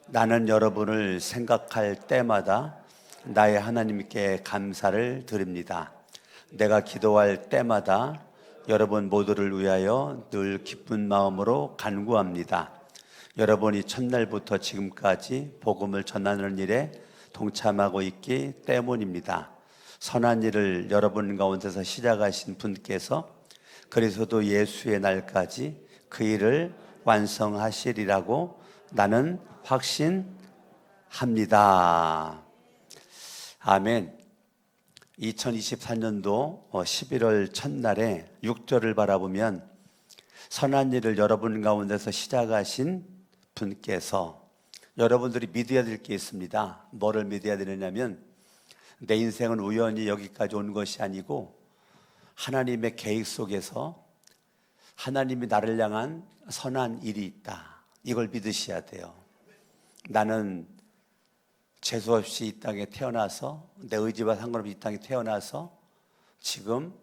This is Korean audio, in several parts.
나는 여러분을 생각할 때마다 나의 하나님께 감사를 드립니다. 내가 기도할 때마다 여러분 모두를 위하여 늘 기쁜 마음으로 간구합니다. 여러분이 첫날부터 지금까지 복음을 전하는 일에 동참하고 있기 때문입니다. 선한 일을 여러분 가운데서 시작하신 분께서 그리스도 예수의 날까지 그 일을 완성하시리라고 나는 확신합니다. 아멘. 2024년도 11월 첫날에 6절을 바라보면 선한 일을 여러분 가운데서 시작하신 분께서 여러분들이 믿어야 될 게 있습니다. 뭐를 믿어야 되느냐면 내 인생은 우연히 여기까지 온 것이 아니고 하나님의 계획 속에서 하나님이 나를 향한 선한 일이 있다. 이걸 믿으셔야 돼요. 나는 재수 없이 이 땅에 태어나서 내 의지와 상관없이 이 땅에 태어나서 지금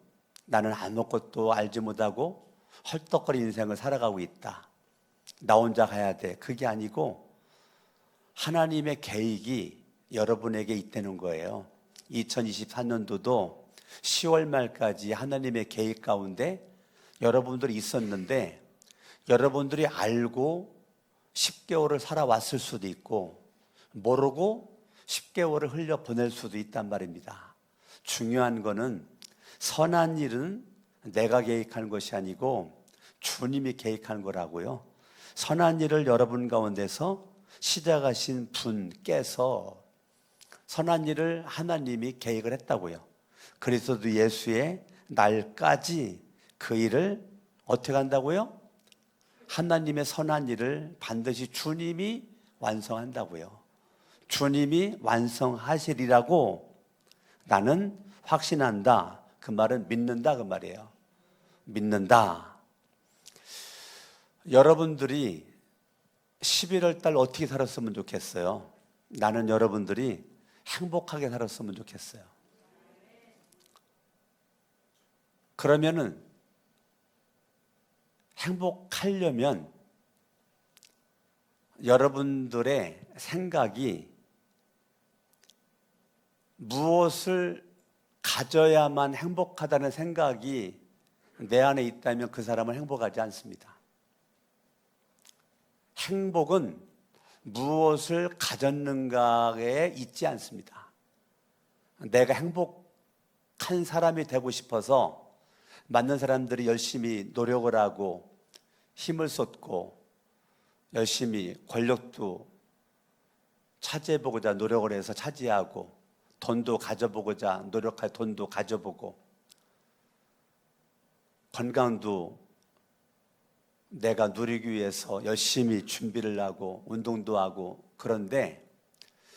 나는 아무것도 알지 못하고 헐떡거리는 인생을 살아가고 있다. 나 혼자 가야 돼. 그게 아니고 하나님의 계획이 여러분에게 있다는 거예요. 2024년도도 10월 말까지 하나님의 계획 가운데 여러분들이 있었는데 여러분들이 알고 10개월을 살아왔을 수도 있고 모르고 10개월을 흘려 보낼 수도 있단 말입니다. 중요한 거는 선한 일은 내가 계획하는 것이 아니고 주님이 계획하는 거라고요. 선한 일을 여러분 가운데서 시작하신 분께서 선한 일을 하나님이 계획을 했다고요. 그리스도 예수의 날까지 그 일을 어떻게 한다고요? 하나님의 선한 일을 반드시 주님이 완성한다고요. 주님이 완성하시리라고 나는 확신한다. 그 말은 믿는다 그 말이에요. 믿는다. 여러분들이 11월 달 어떻게 살았으면 좋겠어요? 나는 여러분들이 행복하게 살았으면 좋겠어요. 그러면은 행복하려면 여러분들의 생각이 무엇을 가져야만 행복하다는 생각이 내 안에 있다면 그 사람은 행복하지 않습니다. 행복은 무엇을 가졌는가에 있지 않습니다. 내가 행복한 사람이 되고 싶어서 많은 사람들이 열심히 노력을 하고 힘을 쏟고 열심히 권력도 차지해보고자 노력을 해서 차지하고 돈도 가져보고자 노력할 돈도 가져보고 건강도 내가 누리기 위해서 열심히 준비를 하고 운동도 하고 그런데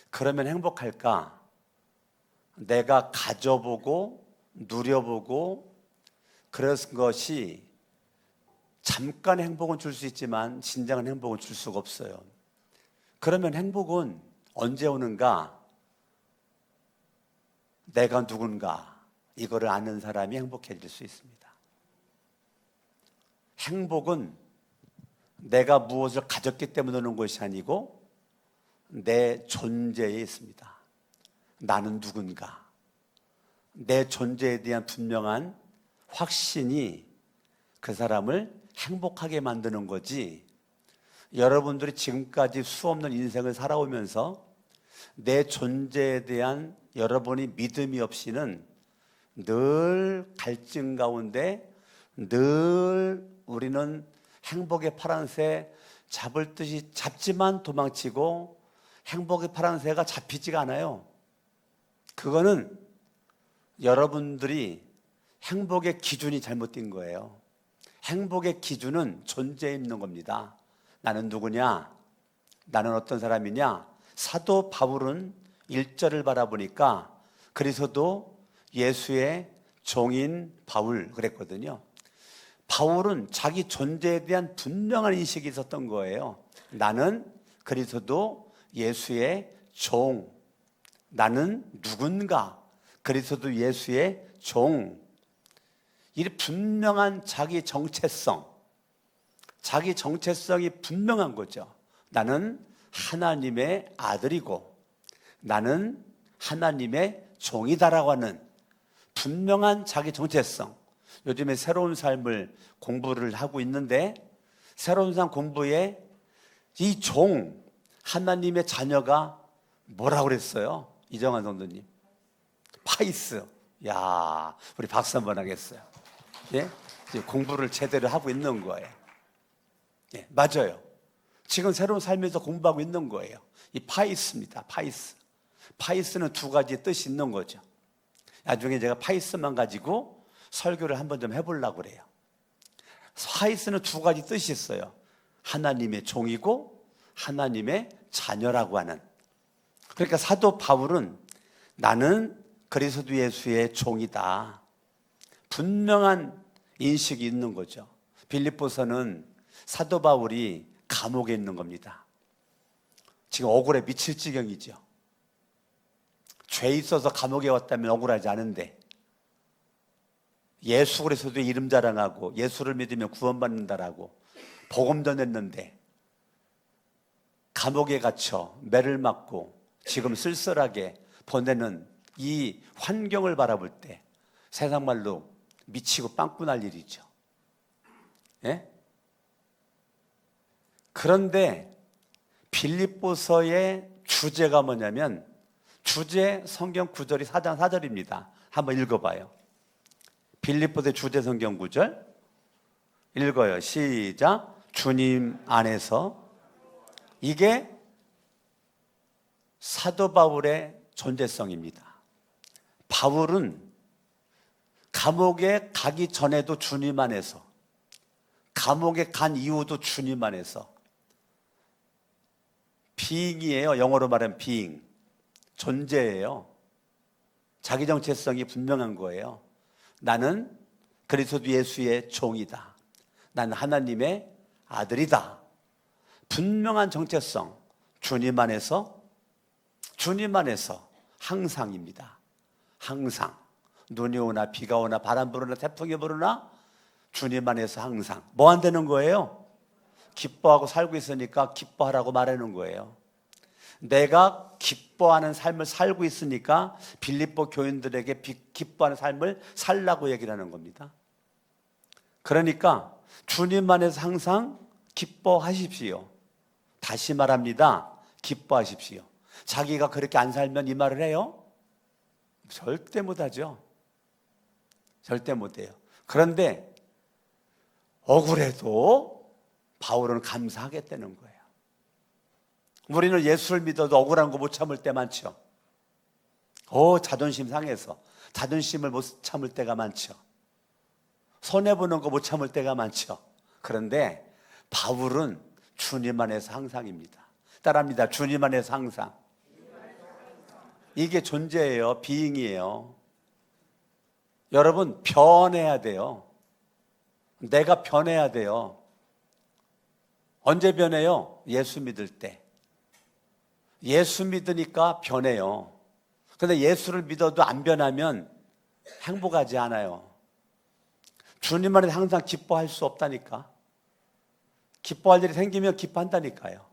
그러면 행복할까? 내가 가져보고 누려보고 그런 것이 잠깐 행복은 줄 수 있지만 진정한 행복은 줄 수가 없어요. 그러면 행복은 언제 오는가? 내가 누군가 이거를 아는 사람이 행복해질 수 있습니다. 행복은 내가 무엇을 가졌기 때문에 오는 것이 아니고 내 존재에 있습니다. 나는 누군가? 내 존재에 대한 분명한 확신이 그 사람을 행복하게 만드는 거지. 여러분들이 지금까지 수없는 인생을 살아오면서 내 존재에 대한 여러분이 믿음이 없이는 늘 갈증 가운데 늘 우리는 행복의 파란새 잡을 듯이 잡지만 도망치고 행복의 파란새가 잡히지가 않아요. 그거는 여러분들이 행복의 기준이 잘못된 거예요. 행복의 기준은 존재에 있는 겁니다. 나는 누구냐? 나는 어떤 사람이냐? 사도 바울은 1절을 바라보니까 그리스도 예수의 종인 바울 그랬거든요. 바울은 자기 존재에 대한 분명한 인식이 있었던 거예요. 나는 그리스도 예수의 종. 나는 누군가? 그리스도 예수의 종. 이 분명한 자기 정체성, 자기 정체성이 분명한 거죠. 나는 하나님의 아들이고 나는 하나님의 종이다라고 하는 분명한 자기 정체성. 요즘에 새로운 삶을 공부를 하고 있는데 새로운 삶 공부에 이 종, 하나님의 자녀가 뭐라고 그랬어요? 이정환 성도님. 파이스. 야, 우리 박수 한번 하겠어요. 예? 이제 공부를 제대로 하고 있는 거예요. 예, 맞아요. 지금 새로운 삶에서 공부하고 있는 거예요. 이 파이스입니다. 파이스. 파이스는 두 가지 뜻이 있는 거죠. 나중에 제가 파이스만 가지고 설교를 한번 좀 해보려고 그래요. 파이스는 두 가지 뜻이 있어요. 하나님의 종이고 하나님의 자녀라고 하는. 그러니까 사도 바울은 나는 그리스도 예수의 종이다. 분명한 인식이 있는 거죠. 빌립보서는 사도 바울이 감옥에 있는 겁니다. 지금 억울해 미칠 지경이죠. 죄 있어서 감옥에 왔다면 억울하지 않은데 예수 그리스도의 이름 자랑하고 예수를 믿으면 구원받는다라고 복음 전했는데 감옥에 갇혀 매를 맞고 지금 쓸쓸하게 보내는 이 환경을 바라볼 때 세상 말로 미치고 빵꾸 날 일이죠. 예? 그런데 빌립보서의 주제가 뭐냐면 주제 성경 구절이 4장 4절입니다. 한번 읽어봐요. 빌립보서의 주제 성경 구절 읽어요. 시작. 주님 안에서. 이게 사도 바울의 존재성입니다. 바울은 감옥에 가기 전에도 주님 안에서, 감옥에 간 이후도 주님 안에서. being이에요. 영어로 말하면 being. 존재예요. 자기 정체성이 분명한 거예요. 나는 그리스도 예수의 종이다. 나는 하나님의 아들이다. 분명한 정체성. 주님 안에서, 주님 안에서 항상입니다. 항상. 눈이 오나 비가 오나 바람 부르나 태풍이 부르나 주님 안에서 항상. 뭐 안 되는 거예요? 기뻐하고 살고 있으니까 기뻐하라고 말하는 거예요. 내가 기뻐하는 삶을 살고 있으니까 빌립보 교인들에게 기뻐하는 삶을 살라고 얘기를 하는 겁니다. 그러니까 주님 안에서 항상 기뻐하십시오. 다시 말합니다. 기뻐하십시오. 자기가 그렇게 안 살면 이 말을 해요? 절대 못하죠. 절대 못해요. 그런데 억울해도 바울은 감사하겠다는 거예요. 우리는 예수를 믿어도 억울한 거 못 참을 때 많죠. 자존심 상해서 자존심을 못 참을 때가 많죠. 손해보는 거 못 참을 때가 많죠. 그런데 바울은 주님 안에서 항상입니다. 따라합니다. 주님 안에서 항상. 이게 존재예요. 비잉이에요. 여러분 변해야 돼요. 내가 변해야 돼요. 언제 변해요? 예수 믿을 때. 예수 믿으니까 변해요. 그런데 예수를 믿어도 안 변하면 행복하지 않아요. 주님 안에 항상 기뻐할 수 없다니까. 기뻐할 일이 생기면 기뻐한다니까요.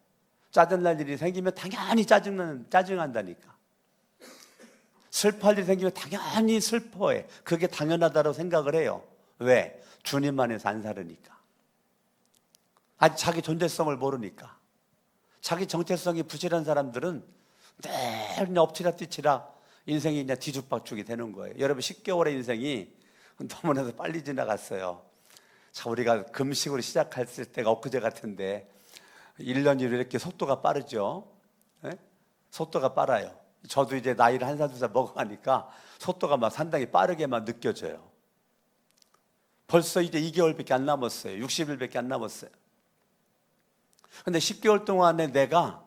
짜증날 일이 생기면 당연히 짜증한다니까. 슬퍼할 일이 생기면 당연히 슬퍼해. 그게 당연하다고 생각을 해요. 왜? 주님 안에서 안 살으니까. 아직 자기 존재성을 모르니까. 자기 정체성이 부실한 사람들은 늘 그냥 엎치라 뛰치라 인생이 그냥 뒤죽박죽이 되는 거예요. 여러분 10개월의 인생이 너무나도 빨리 지나갔어요. 자, 우리가 금식으로 시작했을 때가 엊그제 같은데 1년이 이렇게 속도가 빠르죠. 네? 속도가 빨라요. 저도 이제 나이를 한 살 두 살 먹어가니까 속도가 막 상당히 빠르게만 느껴져요. 벌써 이제 2개월밖에 안 남았어요. 60일밖에 안 남았어요. 근데 10개월 동안에 내가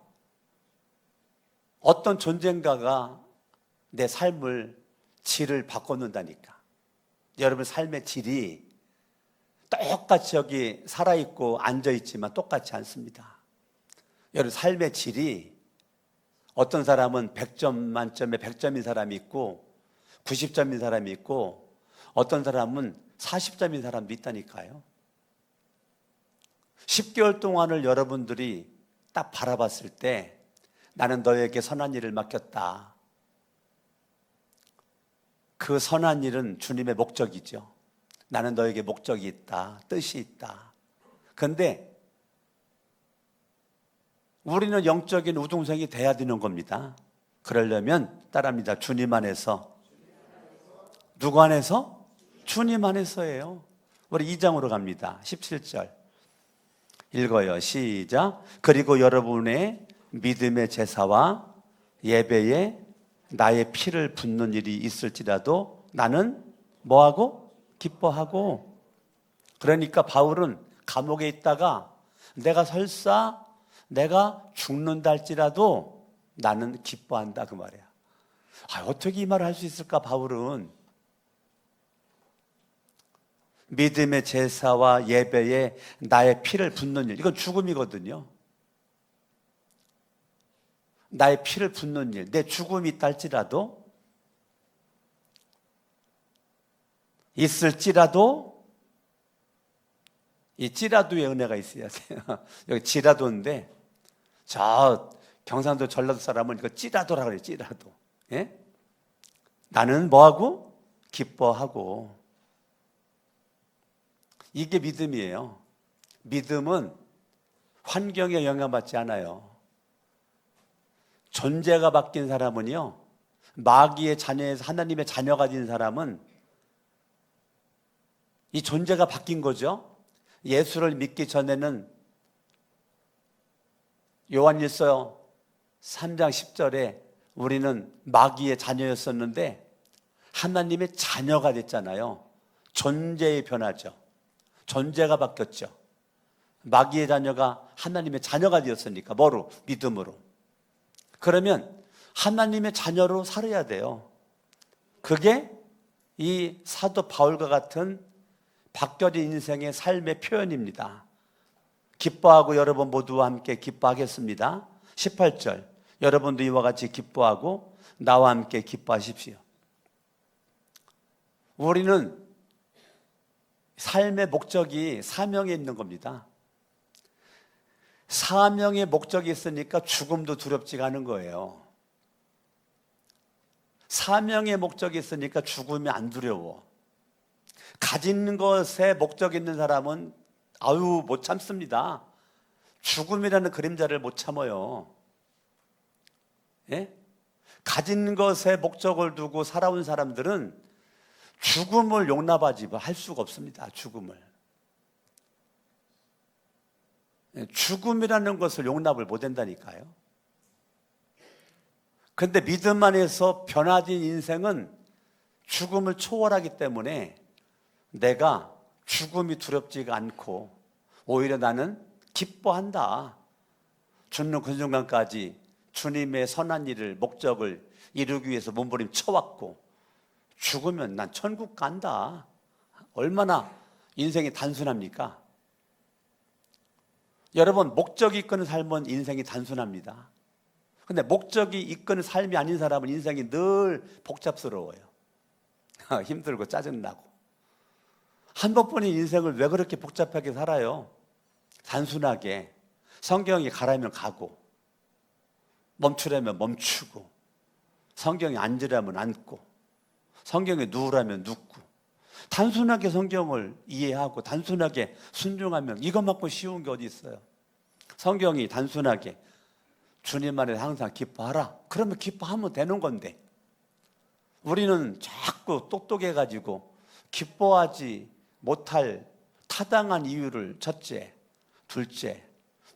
어떤 존재인가가 내 삶을 질을 바꿔놓는다니까. 여러분 삶의 질이 똑같이 여기 살아있고 앉아있지만 똑같지 않습니다. 여러분 삶의 질이 어떤 사람은 100점 만점에 100점인 사람이 있고 90점인 사람이 있고 어떤 사람은 40점인 사람도 있다니까요. 10개월 동안을 여러분들이 딱 바라봤을 때 나는 너에게 선한 일을 맡겼다. 그 선한 일은 주님의 목적이죠. 나는 너에게 목적이 있다. 뜻이 있다. 그런데 우리는 영적인 우등생이 돼야 되는 겁니다. 그러려면 따라합니다. 주님 안에서. 누구 안에서? 주님 안에서예요. 우리 2장으로 갑니다. 17절 읽어요. 시작. 그리고 여러분의 믿음의 제사와 예배에 나의 피를 붓는 일이 있을지라도 나는 뭐하고? 기뻐하고. 그러니까 바울은 감옥에 있다가 내가 설사 내가 죽는다 할지라도 나는 기뻐한다 그 말이야. 어떻게 이 말을 할 수 있을까? 바울은 믿음의 제사와 예배에 나의 피를 붓는 일, 이건 죽음이거든요. 나의 피를 붓는 일, 내 죽음이 있다 할지라도, 있을지라도, 이 찌라도의 은혜가 있어야 돼요. 여기 지라도인데 저 경상도 전라도 사람은 이거 찌라도라 그래요. 찌라도. 예? 나는 뭐하고? 기뻐하고. 이게 믿음이에요. 믿음은 환경에 영향받지 않아요. 존재가 바뀐 사람은요, 마귀의 자녀에서 하나님의 자녀가 된 사람은 이 존재가 바뀐 거죠. 예수를 믿기 전에는 요한일서 3장 10절에 우리는 마귀의 자녀였었는데 하나님의 자녀가 됐잖아요. 존재의 변화죠. 존재가 바뀌었죠. 마귀의 자녀가 하나님의 자녀가 되었으니까 뭐로? 믿음으로. 그러면 하나님의 자녀로 살아야 돼요. 그게 이 사도 바울과 같은 바뀌어진 인생의 삶의 표현입니다. 기뻐하고 여러분 모두와 함께 기뻐하겠습니다. 18절 여러분도 이와 같이 기뻐하고 나와 함께 기뻐하십시오. 우리는 삶의 목적이 사명에 있는 겁니다. 사명의 목적이 있으니까 죽음도 두렵지가 않은 거예요. 사명의 목적이 있으니까 죽음이 안 두려워. 가진 것에 목적이 있는 사람은 못 참습니다. 죽음이라는 그림자를 못 참아요. 예? 가진 것에 목적을 두고 살아온 사람들은 죽음을 용납하지 할 수가 없습니다. 죽음을. 죽음이라는 것을 용납을 못 한다니까요. 그런데 믿음 안에서 변화된 인생은 죽음을 초월하기 때문에 내가 죽음이 두렵지가 않고 오히려 나는 기뻐한다. 죽는 그 순간까지 주님의 선한 일을 목적을 이루기 위해서 몸부림쳐왔고 죽으면 난 천국 간다. 얼마나 인생이 단순합니까? 여러분, 목적이 이끄는 삶은 인생이 단순합니다. 근데 목적이 이끄는 삶이 아닌 사람은 인생이 늘 복잡스러워요. 힘들고 짜증나고. 한 번뿐인 인생을 왜 그렇게 복잡하게 살아요? 단순하게. 성경이 가라면 가고 멈추라면 멈추고 성경이 앉으라면 앉고 성경에 누우라면 눕고 단순하게 성경을 이해하고 단순하게 순종하면 이것만큼 쉬운 게 어디 있어요? 성경이 단순하게 주님 안에 항상 기뻐하라. 그러면 기뻐하면 되는 건데 우리는 자꾸 똑똑해가지고 기뻐하지 못할 타당한 이유를 첫째, 둘째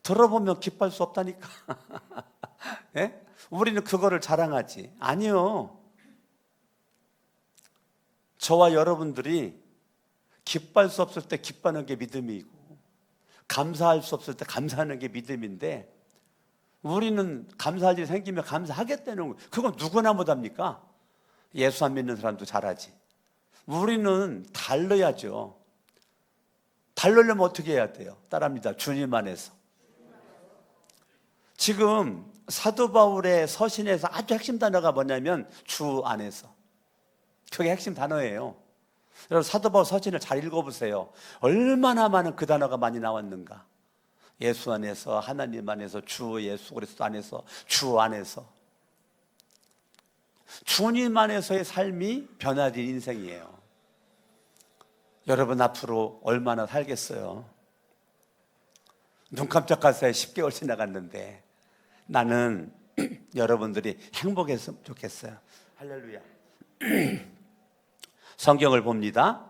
들어보면 기뻐할 수 없다니까. 예? 우리는 그거를 자랑하지. 아니요. 저와 여러분들이 기뻐할 수 없을 때 기뻐하는 게 믿음이고 감사할 수 없을 때 감사하는 게 믿음인데 우리는 감사할 일이 생기면 감사하겠다는 거예요. 그건 누구나 못합니까? 예수 안 믿는 사람도 잘하지. 우리는 달라야죠. 달려려면 어떻게 해야 돼요? 따라합니다. 주님 안에서. 지금 사도 바울의 서신에서 아주 핵심 단어가 뭐냐면 주 안에서. 그게 핵심 단어예요. 여러분 사도 바울 서신을 잘 읽어보세요. 얼마나 많은 그 단어가 많이 나왔는가. 예수 안에서, 하나님 안에서, 주 예수 그리스도 안에서, 주 안에서, 주님 안에서의 삶이 변화된 인생이에요. 여러분 앞으로 얼마나 살겠어요? 눈 깜짝할 사이에 10개월 지나갔는데 나는 여러분들이 행복했으면 좋겠어요. 할렐루야. 성경을 봅니다.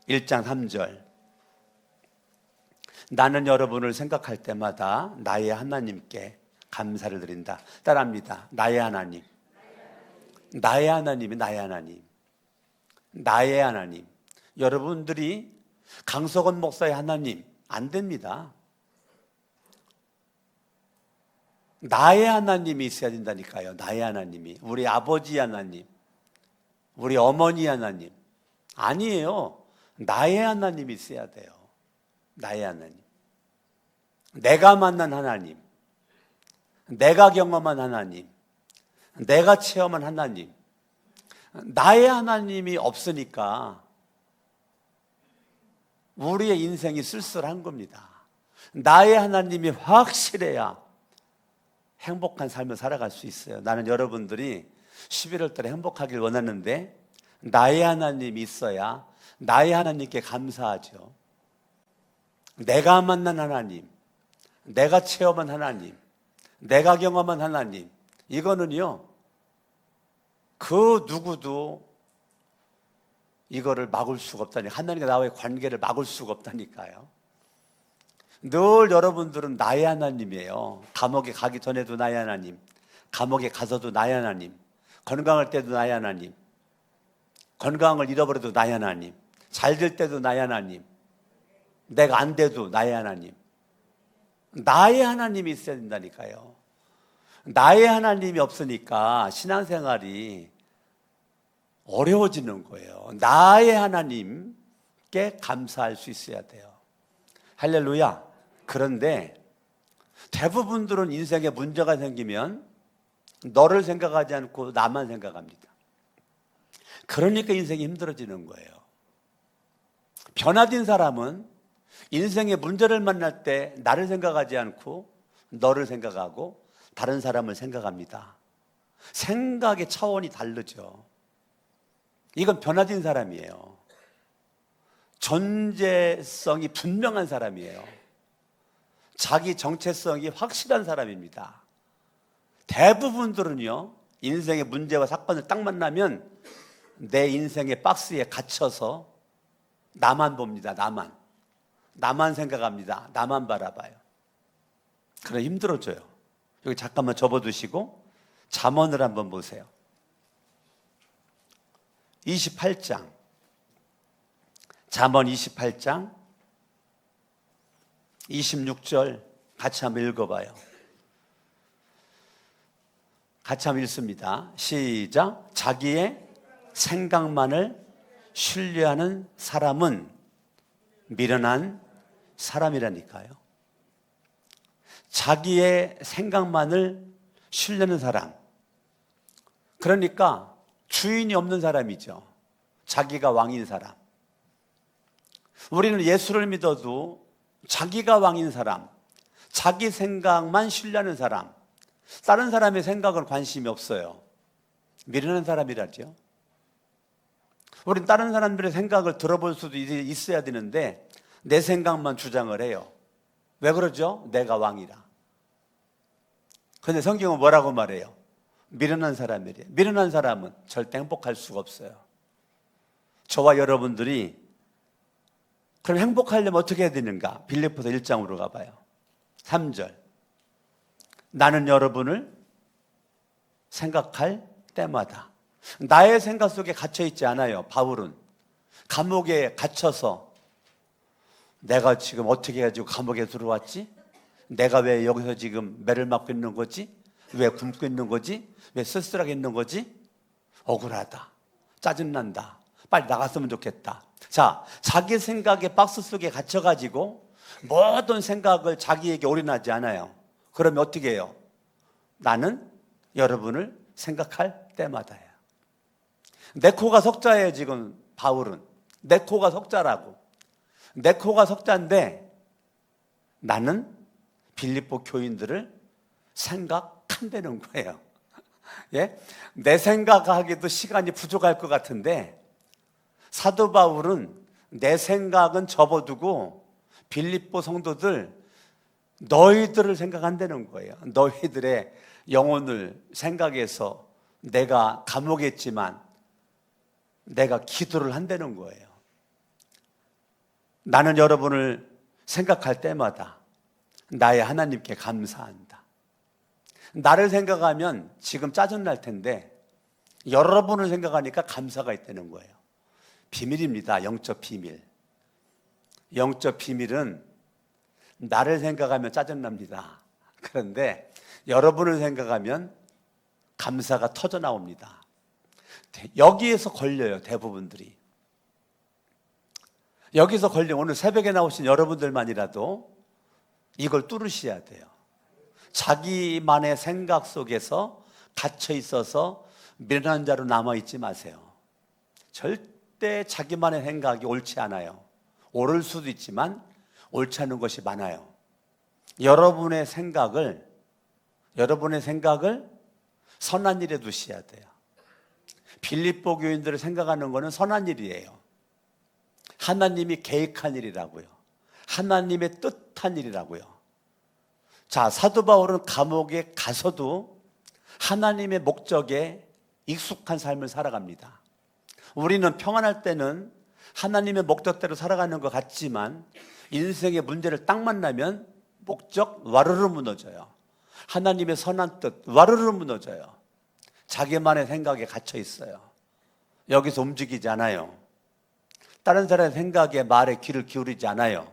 1장 3절. 나는 여러분을 생각할 때마다 나의 하나님께 감사를 드린다. 따라합니다. 나의 하나님. 나의 하나님이 나의 하나님. 나의 하나님. 여러분들이 강석원 목사의 하나님 안 됩니다. 나의 하나님이 있어야 된다니까요. 나의 하나님이. 우리 아버지 하나님, 우리 어머니 하나님 아니에요. 나의 하나님이 있어야 돼요. 나의 하나님. 내가 만난 하나님, 내가 경험한 하나님, 내가 체험한 하나님. 나의 하나님이 없으니까 우리의 인생이 쓸쓸한 겁니다. 나의 하나님이 확실해야 행복한 삶을 살아갈 수 있어요. 나는 여러분들이 11월 달에 행복하길 원하는데 나의 하나님이 있어야 나의 하나님께 감사하죠. 내가 만난 하나님, 내가 체험한 하나님, 내가 경험한 하나님, 이거는요 그 누구도 이거를 막을 수가 없다니까. 하나님과 나와의 관계를 막을 수가 없다니까요. 늘 여러분들은 나의 하나님이에요. 감옥에 가기 전에도 나의 하나님, 감옥에 가서도 나의 하나님, 건강할 때도 나의 하나님, 건강을 잃어버려도 나의 하나님, 잘 될 때도 나의 하나님, 내가 안 돼도 나의 하나님. 나의 하나님이 있어야 된다니까요. 나의 하나님이 없으니까 신앙생활이 어려워지는 거예요. 나의 하나님께 감사할 수 있어야 돼요. 할렐루야. 그런데 대부분들은 인생에 문제가 생기면 너를 생각하지 않고 나만 생각합니다. 그러니까 인생이 힘들어지는 거예요. 변화된 사람은 인생의 문제를 만날 때 나를 생각하지 않고 너를 생각하고 다른 사람을 생각합니다. 생각의 차원이 다르죠. 이건 변화된 사람이에요. 존재성이 분명한 사람이에요. 자기 정체성이 확실한 사람입니다. 대부분들은요, 인생의 문제와 사건을 딱 만나면 내 인생의 박스에 갇혀서 나만 봅니다. 나만 생각합니다. 나만 바라봐요. 그래 힘들어져요. 여기 잠깐만 접어두시고 잠언을 한번 보세요. 28장, 잠언 28장 26절 같이 한번 읽어봐요. 같이 한번 읽습니다. 시작. 자기의 생각만을 신뢰하는 사람은 미련한 사람이라니까요. 자기의 생각만을 신뢰하는 사람, 그러니까 주인이 없는 사람이죠. 자기가 왕인 사람. 우리는 예수를 믿어도 자기가 왕인 사람, 자기 생각만 신뢰하는 사람, 다른 사람의 생각은 관심이 없어요. 미련한 사람이라죠. 우리는 다른 사람들의 생각을 들어볼 수도 있어야 되는데 내 생각만 주장을 해요. 왜 그러죠? 내가 왕이라. 그런데 성경은 뭐라고 말해요? 미련한 사람이래요. 미련한 사람은 절대 행복할 수가 없어요. 저와 여러분들이 그럼 행복하려면 어떻게 해야 되는가? 빌립보서 1장으로 가봐요. 3절. 나는 여러분을 생각할 때마다. 나의 생각 속에 갇혀있지 않아요. 바울은 감옥에 갇혀서 내가 지금 어떻게 해가지고 감옥에 들어왔지? 내가 왜 여기서 지금 매를 맞고 있는 거지? 왜 굶고 있는 거지? 왜 쓸쓸하게 있는 거지? 억울하다, 짜증난다, 빨리 나갔으면 좋겠다. 자, 자기 생각의 박스 속에 갇혀가지고 모든 생각을 자기에게 올인하지 않아요. 그러면 어떻게 해요? 나는 여러분을 생각할 때마다요. 내 코가 석자예요. 지금 바울은 내 코가 석자라고. 내 코가 석자인데 나는 빌립보 교인들을 생각한다는 거예요. 예? 내 생각하기도 시간이 부족할 것 같은데 사도 바울은 내 생각은 접어두고 빌립보 성도들 너희들을 생각한다는 거예요. 너희들의 영혼을 생각해서 내가 감옥에 있지만 내가 기도를 한다는 거예요. 나는 여러분을 생각할 때마다 나의 하나님께 감사한다. 나를 생각하면 지금 짜증날 텐데 여러분을 생각하니까 감사가 있다는 거예요. 비밀입니다. 영적 비밀. 영적 비밀은 나를 생각하면 짜증납니다. 그런데 여러분을 생각하면 감사가 터져 나옵니다. 여기에서 걸려요. 대부분들이. 여기서 걸려. 오늘 새벽에 나오신 여러분들만이라도 이걸 뚫으셔야 돼요. 자기만의 생각 속에서 갇혀 있어서 미련한 자로 남아있지 마세요. 절대 자기만의 생각이 옳지 않아요. 옳을 수도 있지만 옳지 않은 것이 많아요. 여러분의 생각을 선한 일에 두셔야 돼요. 빌립보 교인들을 생각하는 것은 선한 일이에요. 하나님이 계획한 일이라고요. 하나님의 뜻한 일이라고요. 자, 사도 바울은 감옥에 가서도 하나님의 목적에 익숙한 삶을 살아갑니다. 우리는 평안할 때는 하나님의 목적대로 살아가는 것 같지만 인생의 문제를 딱 만나면 목적 와르르 무너져요. 하나님의 선한 뜻 와르르 무너져요. 자기만의 생각에 갇혀 있어요. 여기서 움직이지 않아요. 다른 사람의 생각에 말에 귀를 기울이지 않아요.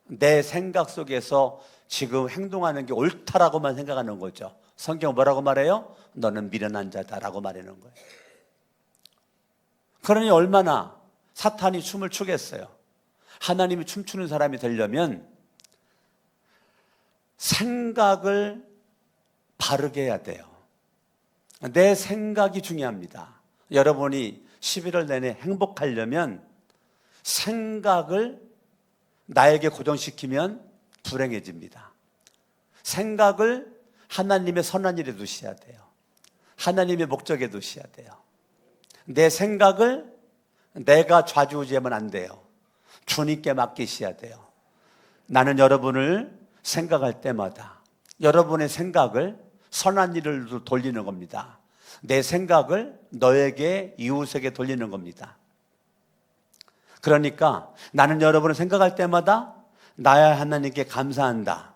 내 생각 속에서 지금 행동하는 게 옳다라고만 생각하는 거죠. 성경 뭐라고 말해요? 너는 미련한 자다라고 말하는 거예요. 그러니 얼마나 사탄이 춤을 추겠어요. 하나님이 춤추는 사람이 되려면 생각을 바르게 해야 돼요. 내 생각이 중요합니다. 여러분이 11월 내내 행복하려면 생각을 나에게 고정시키면 불행해집니다. 생각을 하나님의 선한 일에 두셔야 돼요. 하나님의 목적에 두셔야 돼요. 내 생각을 내가 좌지우지하면 안 돼요. 주님께 맡기셔야 돼요. 나는 여러분을 생각할 때마다 여러분의 생각을 선한 일을 돌리는 겁니다. 내 생각을 너에게 이웃에게 돌리는 겁니다. 그러니까 나는 여러분을 생각할 때마다 나의 하나님께 감사한다.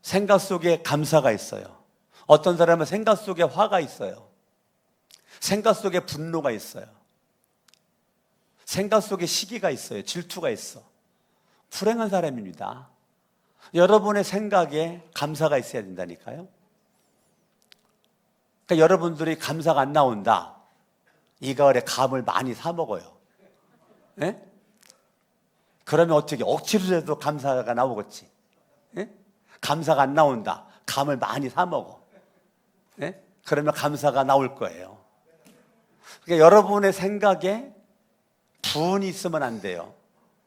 생각 속에 감사가 있어요. 어떤 사람은 생각 속에 화가 있어요. 생각 속에 분노가 있어요. 생각 속에 시기가 있어요. 질투가 있어. 불행한 사람입니다. 여러분의 생각에 감사가 있어야 된다니까요. 그러니까 여러분들이 감사가 안 나온다. 이 가을에 감을 많이 사 먹어요. 네? 그러면 어떻게 억지로 해도 감사가 나오겠지. 네? 감사가 안 나온다. 감을 많이 사 먹어. 네? 그러면 감사가 나올 거예요. 그러니까 여러분의 생각에 분이 있으면 안 돼요.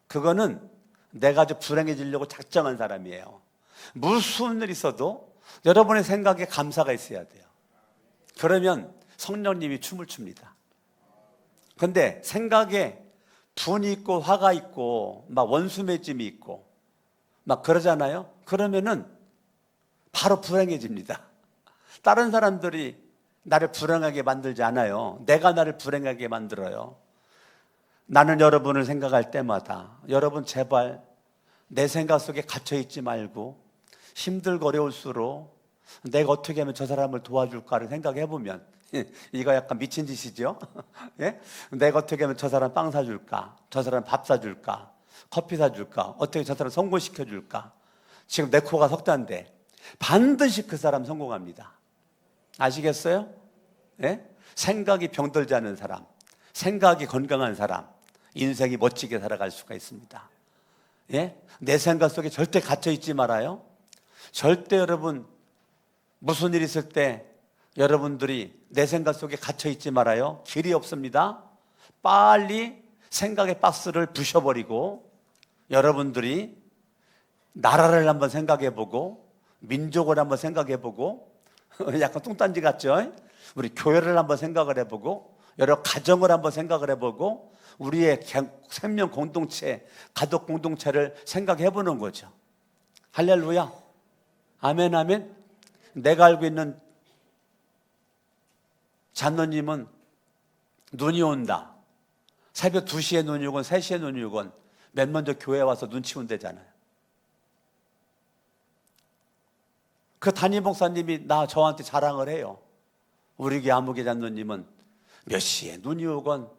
그거는 내가 아주 불행해지려고 작정한 사람이에요. 무슨 일 있어도 여러분의 생각에 감사가 있어야 돼요. 그러면 성령님이 춤을 춥니다. 그런데 생각에 분이 있고 화가 있고 막 원수맺음이 있고 막 그러잖아요. 그러면은 바로 불행해집니다. 다른 사람들이 나를 불행하게 만들지 않아요. 내가 나를 불행하게 만들어요. 나는 여러분을 생각할 때마다 여러분 제발 내 생각 속에 갇혀 있지 말고 힘들고 어려울수록 내가 어떻게 하면 저 사람을 도와줄까를 생각해 보면 이거 약간 미친 짓이죠. 예? 내가 어떻게 하면 저 사람 빵 사줄까? 저 사람 밥 사줄까? 커피 사줄까? 어떻게 저 사람 성공시켜줄까? 지금 내 코가 석단데 반드시 그 사람 성공합니다. 아시겠어요? 예? 생각이 병들지 않은 사람, 생각이 건강한 사람, 인생이 멋지게 살아갈 수가 있습니다. 예? 내 생각 속에 절대 갇혀 있지 말아요. 절대 여러분 무슨 일 있을 때 여러분들이 내 생각 속에 갇혀 있지 말아요. 길이 없습니다. 빨리 생각의 박스를 부셔버리고 여러분들이 나라를 한번 생각해보고 민족을 한번 생각해보고 약간 뚱딴지 같죠? 우리 교회를 한번 생각을 해보고 여러 가정을 한번 생각을 해보고 우리의 생명 공동체, 가족 공동체를 생각해보는 거죠. 할렐루야. 아멘, 아멘. 내가 알고 있는 장로님은 눈이 온다. 새벽 2시에 눈이 오건 3시에 눈이 오건 맨 먼저 교회에 와서 눈치 온대잖아요. 그 담임 목사님이 저한테 자랑을 해요. 우리 교회 아무개 장로님은 몇 시에 눈이 오건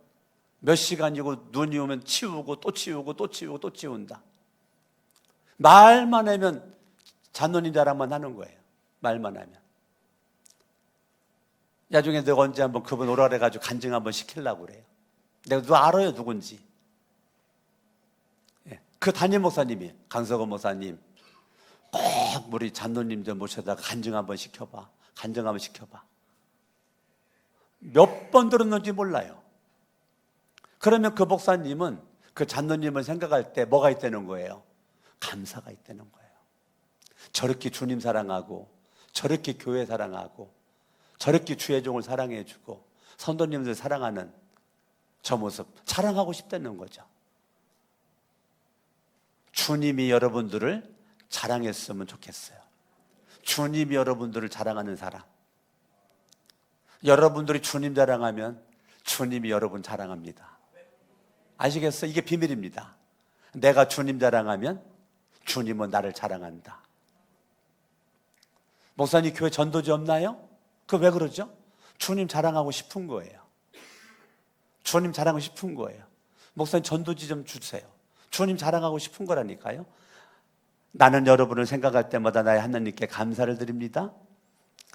몇 시간이고 눈이 오면 치우고 또 치우고 또 치우고 또 치운다. 말만 하면 장로님 자랑만 하는 거예요. 말만 하면. 나중에 내가 언제 한번 그분 오라 그래가지고 간증 한번 시키려고 그래요. 내가 알아요 누군지. 그 담임 목사님이 강석원 목사님 꼭 우리 장로님들 모셔다가 간증 한번 시켜봐. 간증 한번 시켜봐. 몇 번 들었는지 몰라요. 그러면 그 목사님은 그 장로님을 생각할 때 뭐가 있다는 거예요? 감사가 있다는 거예요. 저렇게 주님 사랑하고 저렇게 교회 사랑하고 저렇게 주의 종을 사랑해주고 성도님들 사랑하는 저 모습 자랑하고 싶다는 거죠. 주님이 여러분들을 자랑했으면 좋겠어요. 주님이 여러분들을 자랑하는 사람. 여러분들이 주님 자랑하면 주님이 여러분 자랑합니다. 아시겠어요? 이게 비밀입니다. 내가 주님 자랑하면 주님은 나를 자랑한다. 목사님 교회 전도지 없나요? 그 왜 그러죠? 주님 자랑하고 싶은 거예요. 주님 자랑하고 싶은 거예요. 목사님 전도지 좀 주세요. 주님 자랑하고 싶은 거라니까요. 나는 여러분을 생각할 때마다 나의 하나님께 감사를 드립니다.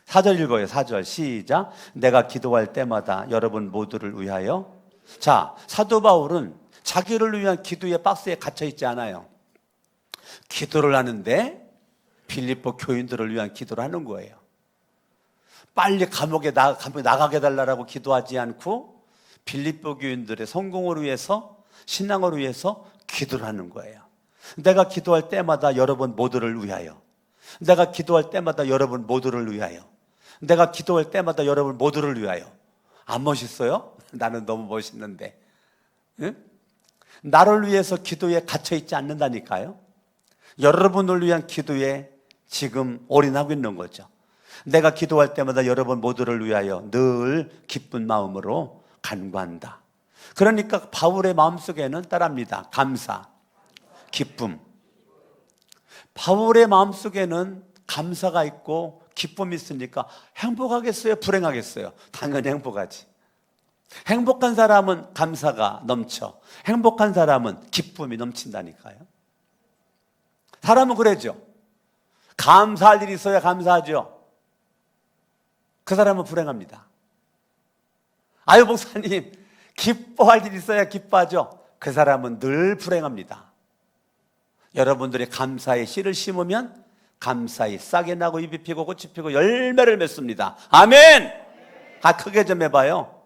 4절 읽어요. 4절 시작. 내가 기도할 때마다 여러분 모두를 위하여. 자, 사도 바울은 자기를 위한 기도의 박스에 갇혀 있지 않아요. 기도를 하는데 빌립보 교인들을 위한 기도를 하는 거예요. 빨리 감옥에 나가게 해달라고 기도하지 않고 빌립보 교인들의 성공을 위해서, 신앙을 위해서 기도를 하는 거예요. 내가 기도할 때마다 여러분 모두를 위하여. 내가 기도할 때마다 여러분 모두를 위하여. 내가 기도할 때마다 여러분 모두를 위하여. 안 멋있어요? 나는 너무 멋있는데. 응? 나를 위해서 기도에 갇혀있지 않는다니까요. 여러분을 위한 기도에 지금 올인하고 있는 거죠. 내가 기도할 때마다 여러분 모두를 위하여 늘 기쁜 마음으로 간구한다. 그러니까 바울의 마음속에는 따라합니다. 감사, 기쁨. 바울의 마음속에는 감사가 있고 기쁨이 있으니까 행복하겠어요? 불행하겠어요? 당연히 행복하지. 행복한 사람은 감사가 넘쳐. 행복한 사람은 기쁨이 넘친다니까요. 사람은 그러죠. 감사할 일이 있어야 감사하죠. 그 사람은 불행합니다. 아유 목사님 기뻐할 일이 있어야 기뻐하죠. 그 사람은 늘 불행합니다. 여러분들이 감사의 씨를 심으면 감사히 싹이 나고 잎이 피고 꽃이 피고 열매를 맺습니다. 아멘. 크게 좀 해봐요.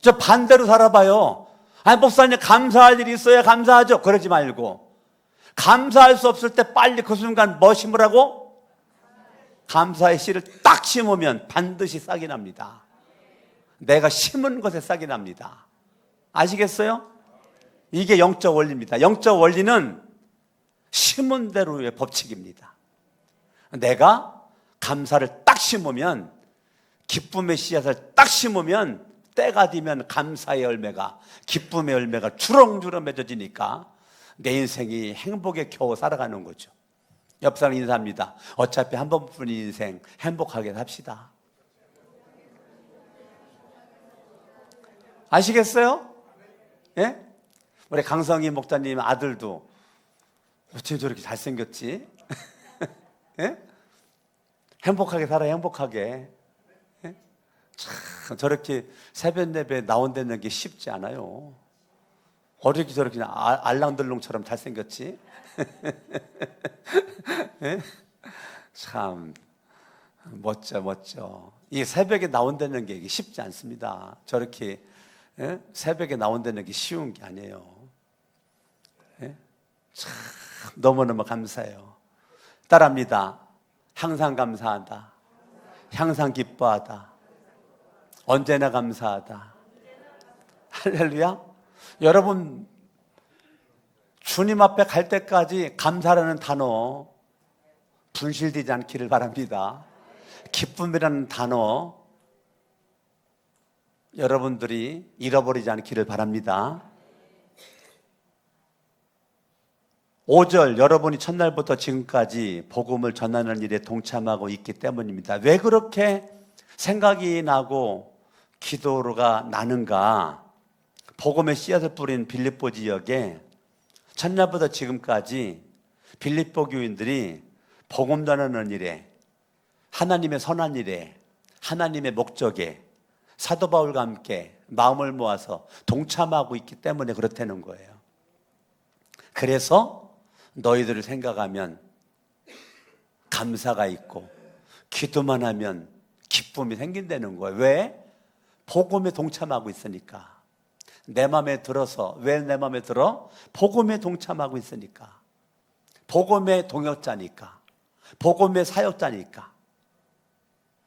저 반대로 살아봐요. 아니 목사님 감사할 일이 있어야 감사하죠. 그러지 말고 감사할 수 없을 때 빨리 그 순간 뭐 심으라고? 감사의 씨를 딱 심으면 반드시 싹이 납니다. 내가 심은 것에 싹이 납니다. 아시겠어요? 이게 영적 원리입니다. 영적 원리는 심은 대로의 법칙입니다. 내가 감사를 딱 심으면, 기쁨의 씨앗을 딱 심으면 때가 되면 감사의 열매가, 기쁨의 열매가 주렁주렁 맺어지니까 내 인생이 행복에 겨우 살아가는 거죠. 옆 사람 인사합니다. 어차피 한 번뿐인 인생 행복하게 삽시다. 아시겠어요? 예? 우리 강성희 목사님 아들도 어떻게 저렇게 잘생겼지? 예? 행복하게 살아요. 행복하게. 예? 참 저렇게 새벽 예배에 나온다는 게 쉽지 않아요. 어떻게 저렇게 알랑들롱처럼 잘생겼지? 예? 참 멋져. 이 새벽에 나온다는 게 쉽지 않습니다. 저렇게 새벽에 나온다는 게 쉬운 게 아니에요. 예? 참 너무너무 감사해요. 따라합니다. 항상 감사하다. 항상 기뻐하다. 언제나 감사하다. 할렐루야. 여러분 주님 앞에 갈 때까지 감사라는 단어 분실되지 않기를 바랍니다. 기쁨이라는 단어 여러분들이 잃어버리지 않기를 바랍니다. 5절, 여러분이 첫날부터 지금까지 복음을 전하는 일에 동참하고 있기 때문입니다. 왜 그렇게 생각이 나고 기도가 나는가? 복음의 씨앗을 뿌린 빌립보 지역에 첫날부터 지금까지 빌립보 교인들이 복음 전하는 일에, 하나님의 선한 일에, 하나님의 목적에 사도 바울과 함께 마음을 모아서 동참하고 있기 때문에 그렇다는 거예요. 그래서 너희들을 생각하면 감사가 있고 기도만 하면 기쁨이 생긴다는 거예요. 왜? 복음에 동참하고 있으니까. 내 마음에 들어서. 왜 내 마음에 들어? 복음에 동참하고 있으니까. 복음의 동역자니까. 복음의 사역자니까.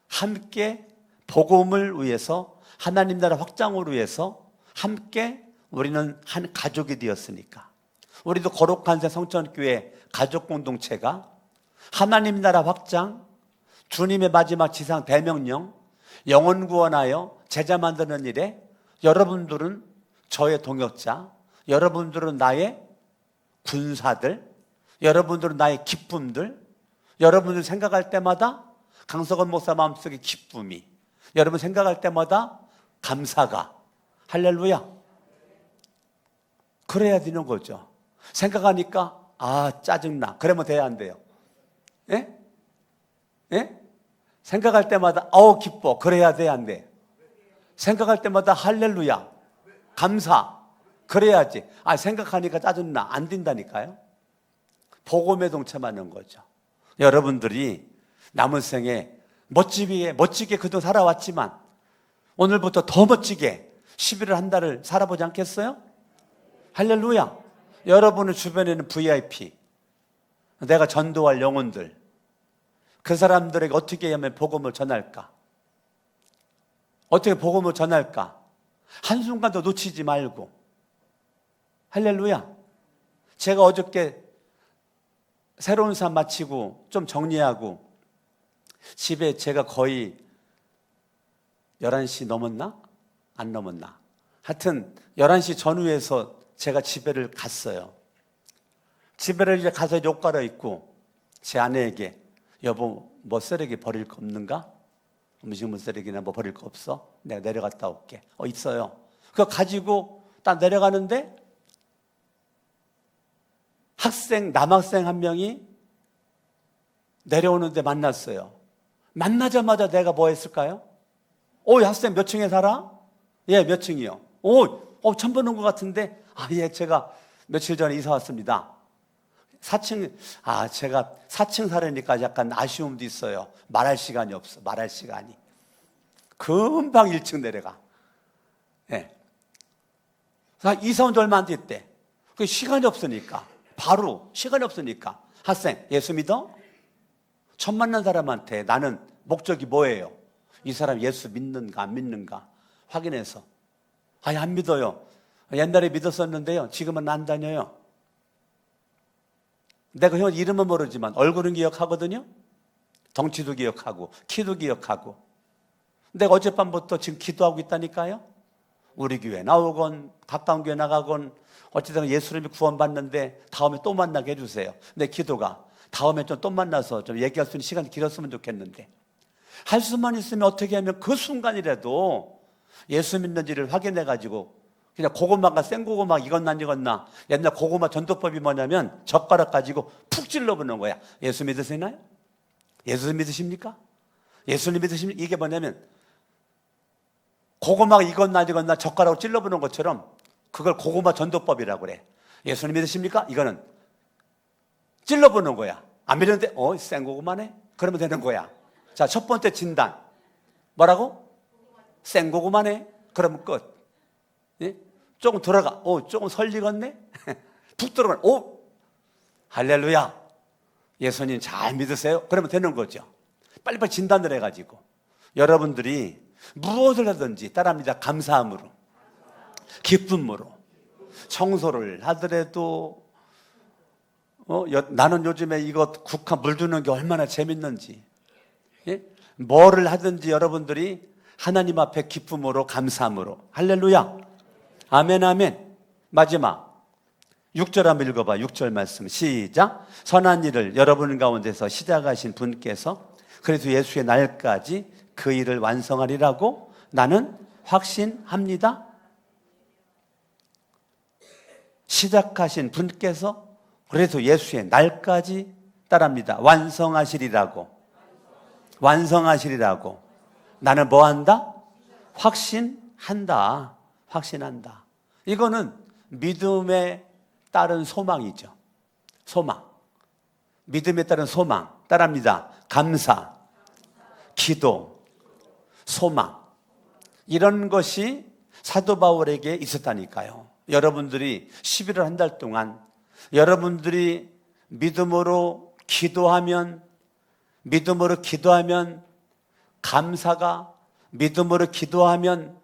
함께 복음을 위해서, 하나님 나라 확장을 위해서 함께 우리는 한 가족이 되었으니까. 우리도 거룩한 새 성천교회 가족 공동체가 하나님 나라 확장, 주님의 마지막 지상 대명령, 영혼 구원하여 제자 만드는 일에 여러분들은 저의 동역자, 여러분들은 나의 군사들, 여러분들은 나의 기쁨들, 여러분들 생각할 때마다 강석원 목사 마음속에 기쁨이, 여러분 생각할 때마다 감사가, 할렐루야. 그래야 되는 거죠. 생각하니까 짜증나. 그러면 돼야 안 돼요? 예? 예? 생각할 때마다 기뻐. 그래야 돼, 안 돼? 생각할 때마다 할렐루야. 감사. 그래야지. 생각하니까 짜증나. 안 된다니까요. 복음에 동참하는 거죠. 여러분들이 남은 생에 멋지게 그동안 살아왔지만 오늘부터 더 멋지게 11월 한 달을 살아보지 않겠어요? 할렐루야. 여러분의 주변에는 VIP, 내가 전도할 영혼들, 그 사람들에게 어떻게 하면 복음을 전할까? 어떻게 복음을 전할까? 한순간도 놓치지 말고. 할렐루야. 제가 어저께 새로운 삶 마치고 좀 정리하고 집에 제가 거의 11시 넘었나? 안 넘었나? 하여튼 11시 전후에서 제가 집에를 갔어요. 집에를 이제 가서 옷 갈아입고 제 아내에게 여보 뭐 쓰레기 버릴 거 없는가? 음식물 쓰레기나 뭐 버릴 거 없어? 내가 내려갔다 올게. 있어요. 그거 가지고 딱 내려가는데 남학생 한 명이 내려오는데 만났어요. 만나자마자 내가 뭐 했을까요? 이 학생 몇 층에 살아? 예, 몇 층이요? 처음 보는 것 같은데, 예, 제가 며칠 전에 이사 왔습니다. 4층, 제가 4층 살으니까 약간 아쉬움도 있어요. 말할 시간이 없어, 말할 시간이. 금방 1층 내려가. 예. 이사 온 지 얼마 안 됐대. 그 시간이 없으니까. 시간이 없으니까. 학생, 예수 믿어? 처음 만난 사람한테 나는 목적이 뭐예요? 이 사람 예수 믿는가 안 믿는가 확인해서. 안 믿어요. 옛날에 믿었었는데요. 지금은 안 다녀요. 내가 형 이름은 모르지만 얼굴은 기억하거든요. 덩치도 기억하고 키도 기억하고. 내가 어젯밤부터 지금 기도하고 있다니까요. 우리 교회 나오건 가까운 교회 나가건 어쨌든 예수님이 구원받는데 다음에 또 만나게 해주세요. 내 기도가 다음에 좀 또 만나서 좀 얘기할 수 있는 시간이 길었으면 좋겠는데, 할 수만 있으면 어떻게 하면 그 순간이라도 예수 믿는지를 확인해가지고 그냥 고구마가 생고구마 익었나 옛날 고구마 전도법이 뭐냐면 젓가락 가지고 푹 찔러보는 거야. 예수 믿으시나요? 예수 믿으십니까? 예수님 믿으십니까? 이게 뭐냐면 고구마가 익었나 젓가락으로 찔러보는 것처럼 그걸 고구마 전도법이라고 그래. 예수님 믿으십니까? 이거는 찔러보는 거야. 안 믿는데 생고구마네? 그러면 되는 거야. 자, 첫 번째 진단 뭐라고? 생고구마네? 그러면 끝. 예? 조금 들어가. 조금 설익었네? 푹 들어가는, 오! 할렐루야! 예수님 잘 믿으세요? 그러면 되는 거죠. 빨리빨리 진단을 해가지고 여러분들이 무엇을 하든지 따라합니다. 감사함으로, 기쁨으로. 청소를 하더라도 나는 요즘에 이거 국화 물 주는 게 얼마나 재밌는지, 예? 뭐를 하든지 여러분들이 하나님 앞에 기쁨으로, 감사함으로. 할렐루야. 아멘, 아멘. 마지막 6절 한번 읽어봐. 6절 말씀 시작. 선한 일을 여러분 가운데서 시작하신 분께서 그래서 예수의 날까지 그 일을 완성하리라고 나는 확신합니다. 시작하신 분께서 그래서 예수의 날까지 따라합니다. 완성하시리라고. 완성하시리라고. 나는 뭐 한다? 확신한다. 확신한다. 이거는 믿음에 따른 소망이죠. 소망. 믿음에 따른 소망. 따라합니다. 감사, 기도, 소망. 이런 것이 사도 바울에게 있었다니까요. 여러분들이 11월 한 달 동안 여러분들이 믿음으로 기도하면 감사가, 믿음으로 기도하면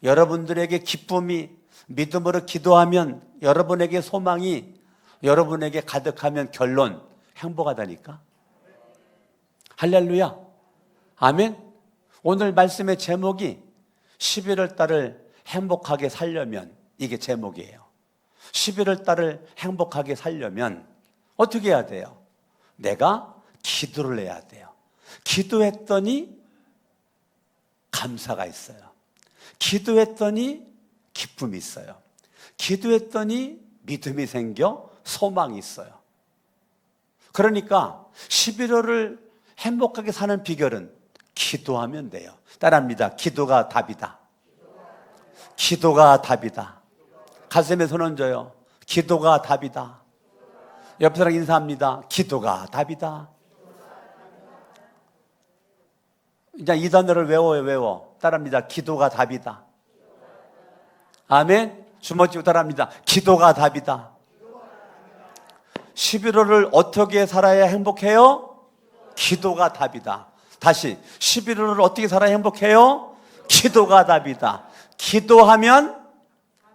여러분들에게 기쁨이, 믿음으로 기도하면 여러분에게 소망이, 여러분에게 가득하면 결론 행복하다니까. 할렐루야. 아멘. 오늘 말씀의 제목이 11월 달을 행복하게 살려면, 이게 제목이에요. 11월 달을 행복하게 살려면 어떻게 해야 돼요? 내가 기도를 해야 돼요. 기도했더니 감사가 있어요. 기도했더니 기쁨이 있어요. 기도했더니 믿음이 생겨 소망이 있어요. 그러니까 11월을 행복하게 사는 비결은 기도하면 돼요. 따라합니다. 기도가 답이다. 기도가 답이다. 가슴에 손 얹어요. 기도가 답이다. 옆 사람 인사합니다. 기도가 답이다. 이제 이 단어를 외워. 따라합니다. 기도가 답이다. 아멘. 주먹쥐고 따라합니다. 기도가 답이다. 11월을 어떻게 살아야 행복해요? 기도가 답이다. 다시 11월을 어떻게 살아야 행복해요? 기도가 답이다. 기도하면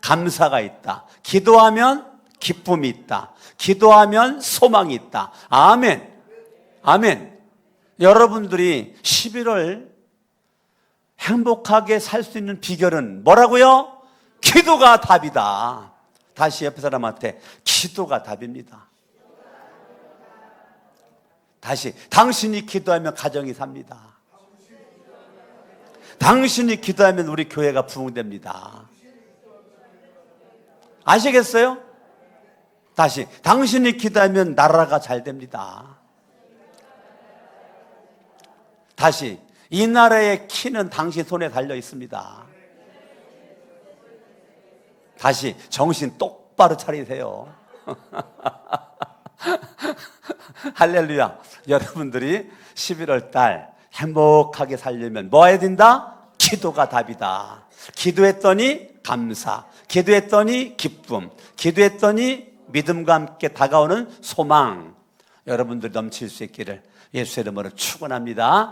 감사가 있다. 기도하면 기쁨이 있다. 기도하면 소망이 있다. 아멘. 아멘. 여러분들이 11월 행복하게 살 수 있는 비결은 뭐라고요? 기도가 답이다. 다시 옆에 사람한테 기도가 답입니다. 다시 당신이 기도하면 가정이 삽니다. 당신이 기도하면 우리 교회가 부흥됩니다. 아시겠어요? 다시 당신이 기도하면 나라가 잘 됩니다. 다시 이 나라의 키는 당신 손에 달려 있습니다. 다시 정신 똑바로 차리세요. 할렐루야. 여러분들이 11월 달 행복하게 살려면 뭐 해야 된다? 기도가 답이다. 기도했더니 감사, 기도했더니 기쁨, 기도했더니 믿음과 함께 다가오는 소망, 여러분들 넘칠 수 있기를 예수의 이름으로 축원합니다.